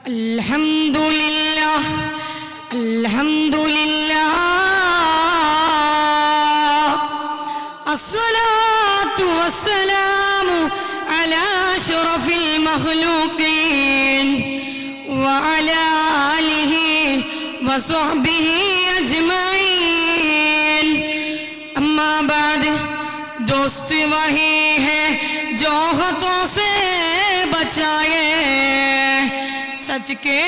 അൽഹംദുലില്ലാഹ് അൽഹംദുലില്ലാഹ് അസ്സലാത്തു വസ്സലാമു അലാ അഷ്റഫിൽ മഖ്ലൂഖീൻ വഅലാ ആലിഹി വസ്വഹ്ബിഹി അജ്മഈൻ. അമ്മാ ബഅദ്, दोस्त वही है जो हाथों से बचाए, सच के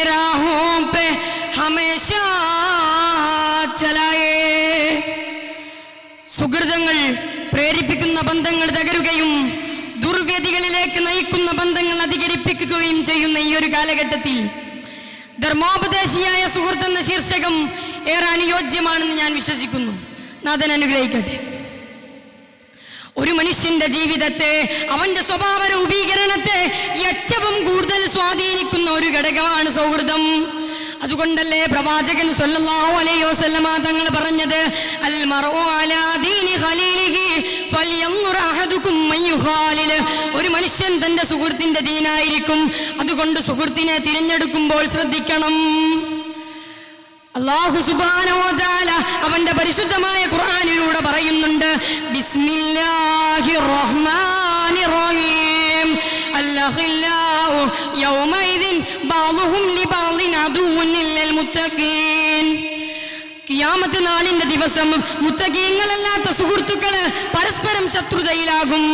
राहों पे हमेशा चलाए. സുഹൃതങ്ങൾ പ്രേരിപ്പിക്കുന്ന ബന്ധങ്ങൾ തകരുകയും ദുർവ്യതികളിലേക്ക് നയിക്കുന്ന ബന്ധങ്ങൾ അധികരിപ്പിക്കുകയും ചെയ്യുന്ന ഈ ഒരു കാലഘട്ടത്തിൽ ധർമ്മോപദേശിയായ സുഹൃത്ത് എന്ന ശീർഷകം ഏറെ അനുയോജ്യമാണെന്ന് ഞാൻ വിശ്വസിക്കുന്നു. നാഥൻ അനുഗ്രഹിക്കട്ടെ. ഒരു മനുഷ്യന്റെ ജീവിതത്തെ, അവന്റെ സ്വഭാവ രൂപീകരണത്തെ ഏറ്റവും കൂടുതൽ സ്വാധീനിക്കുന്ന ഒരു ഘടകമാണ് സൗഹൃദം. അതുകൊണ്ടല്ലേ പ്രവാചകൻ സ്വല്ലല്ലാഹു അലൈഹി വസല്ലമ തങ്ങൾ പറഞ്ഞത്, അൽ മർഉ അലാ ദീനി ഖലീലിഹി ഫൽയൻദുർ അഹദുകും മൻ യുഖാലിൽ. ഒരു മനുഷ്യൻ തന്റെ സുഹൃത്തിന്റെ ദീനായിരിക്കും. അതുകൊണ്ട് സുഹൃത്തിനെ തിരഞ്ഞെടുക്കുമ്പോൾ ശ്രദ്ധിക്കണം. അല്ലാഹു സുബ്ഹാനഹു വ തആല അവന്റെ പരിശുദ്ധമായ ഖുർആനിലൂടെ പറയുന്നുണ്ട്, ബിസ്മില്ലാഹിർ റഹ്മാനിർ റഹീം അൽഖില്ലാഉ യൗമൈദിൻ ബഅദുഹും ലിബഅദിൻ അദുവ്വുൻ ലിൽ മുത്തഖീൻ. ഖിയാമത്ത് നാളിന്റെ ദിവസം മുത്തഖീങ്ങളല്ലാത്ത സുഹൃത്തുക്കള് പരസ്പരം ശത്രുതയിലാകും.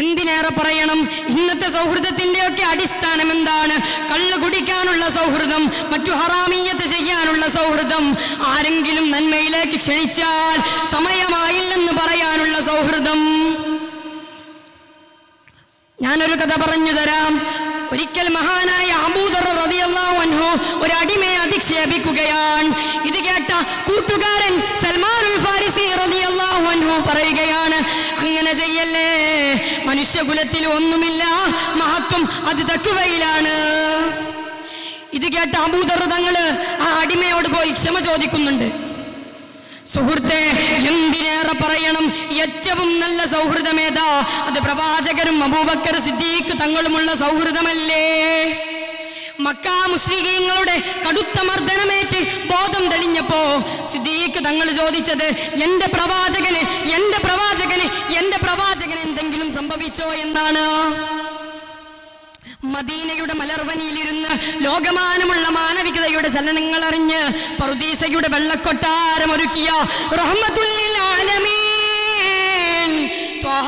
എന്തിനേറെ പറയണം, ഇന്നത്തെ സൗഹൃദത്തിൻ്റെയൊക്കെ അടിസ്ഥാനം എന്താണ്? കള്ള് കുടിക്കാനുള്ള സൗഹൃദം, മറ്റു ഹറാമീയത്ത് ചെയ്യാനുള്ള സൗഹൃദം, ആരെങ്കിലും നന്മയിലേക്ക് ക്ഷണിച്ചാൽ സമയമായില്ലെന്ന് പറയാനുള്ള സൗഹൃദം. ഞാനൊരു കഥ പറഞ്ഞു തരാം. ഒരിക്കൽ മഹാനായ അബൂദർ റളിയല്ലാഹു അൻഹു ഒരു അടിമയെ അധിക്ഷേപിക്കുകയാണ്. ഇത് കേട്ട കൂട്ടുകാരൻ സൽമാനുൽ ഫാരിസി റളിയല്ലാഹു അൻഹു പറയുകയാണ്, അങ്ങനെ ചെയ്യല്ലേ, മനുഷ്യകുലത്തിൽ ഒന്നുമില്ല മഹത്വം അത് തഖ്വയിലാണ്. ഇത് കേട്ട അബൂദർ തങ്ങള് ആ അടിമയോട് പോയി ക്ഷമ ചോദിക്കുന്നുണ്ട്. സുഹൃത്തെ, എന്തിനേറെ പറയണം, ഏറ്റവും നല്ല സൗഹൃദമേതാ? അത് പ്രവാചകരും അബൂബക്കർ സിദ്ദീഖ് തങ്ങളുമുള്ള സൗഹൃദമല്ലേ? മക്ക മുശ്രികീങ്ങളുടെ കടുത്ത മർദ്ദനമേറ്റ് ബോധം തെളിഞ്ഞപ്പോ സിദ്ദീഖ് തങ്ങൾ ചോദിച്ചത്, എന്റെ പ്രവാചകന് എന്തെങ്കിലും സംഭവിച്ചോ എന്നാണ്. മദീനയുടെ മലർവനിയിലിരുന്ന് ലോകമാനമുള്ള മാനവികതയുടെ ചലനങ്ങൾ അറിഞ്ഞ് പറുദീസയുടെ വെള്ളക്കൊട്ടാരം ഒരുക്കിയ റഹ്മത്തുൽ ലിൽ ആലമീൻ ത്വഹ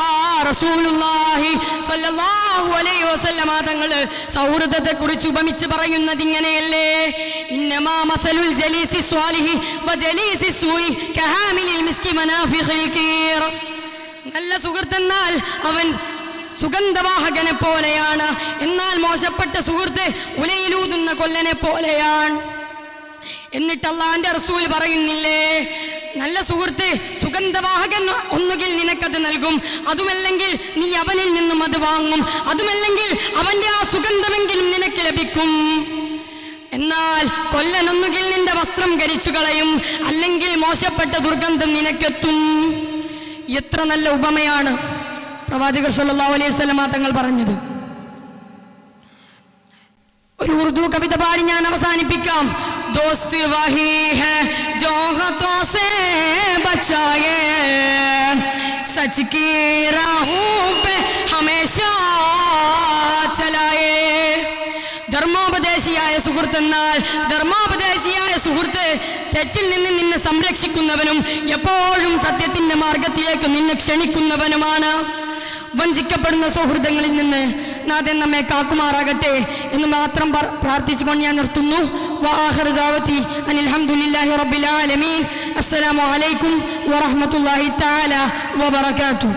റസൂലുള്ളാഹി സ്വല്ലല്ലാഹു അലൈഹി വസല്ലമ തങ്ങള് സൗഹൃദത്തെ കുറിച്ച് ഉപമിച്ച് പറയുന്നത് ഇങ്ങനെയല്ലേ, ഇന്നമാ മസലുൽ ജലീസി സ്വാലിഹി വജലീസി സൂയി കഹാമിലിൽ മിസ്കി മനാഫിഖിൽ കീർ. നല്ല സുഹൃത്തെന്നാൽ അവൻ സുഗന്ധവാഹകനെ പോലെയാണ്, എന്നാൽ മോശപ്പെട്ട സുഹൃത്ത് ഉലയിലൂതുന്ന കൊല്ലനെ പോലെയാണ്. എന്നിട്ട് അല്ലാഹുവിന്റെ റസൂൽ പറയുന്നില്ലേ, നല്ല സുഹൃത്ത് സുഗന്ധവാഹകൻ ഒന്നുകിൽ നിനക്കത് നൽകും, അതുമല്ലെങ്കിൽ നീ അവനിൽ നിന്നും അത് വാങ്ങും, അതുമല്ലെങ്കിൽ അവന്റെ ആ സുഗന്ധമെങ്കിലും നിനക്ക് ലഭിക്കും. എന്നാൽ കൊല്ലൻ ഒന്നുകിൽ നിന്റെ വസ്ത്രം കരിച്ചു കളയും, അല്ലെങ്കിൽ മോശപ്പെട്ട ദുർഗന്ധം നിനക്കെത്തും. എത്ര നല്ല ഉപമയാണ് പ്രവാചകർ സല്ലല്ലാഹു അലൈഹി വസല്ലമ തങ്ങൾ പറഞ്ഞത്. ഒരു ഉറുദു കവിത പാടി ഞാൻ അവസാനിപ്പിക്കാം. ദോസ്ത് വഹി ഹൈ ജോ ഹാഥോं से बचाए, सच की राहों पे हमेशा चलाए. ധർമ്മോപദേശിയായ സുഹൃത്ത് എന്നാൽ, ധർമ്മോപദേശിയായ സുഹൃത്ത് തെറ്റിൽ നിന്ന് നിന്നെ സംരക്ഷിക്കുന്നവനും എപ്പോഴും സത്യത്തിന്റെ മാർഗത്തിലേക്ക് നിന്നെ ക്ഷണിക്കുന്നവനുമാണ്. വഞ്ചിക്കപ്പെടുന്ന സൗഹൃദങ്ങളിൽ നിന്ന് നാഥൻ നമ്മെ കാക്കുമാറാകട്ടെ എന്ന് മാത്രം പ്രാർത്ഥിച്ചുകൊണ്ട് ഞാൻ നിർത്തുന്നു. വആഖിറു ദഅവതി അനിൽ ഹംദുലില്ലാഹി റബ്ബിൽ ആലമീൻ. അസ്സലാമു അലൈക്കും വറഹ്മത്തുള്ളാഹി തആല വബറകാതുഹു.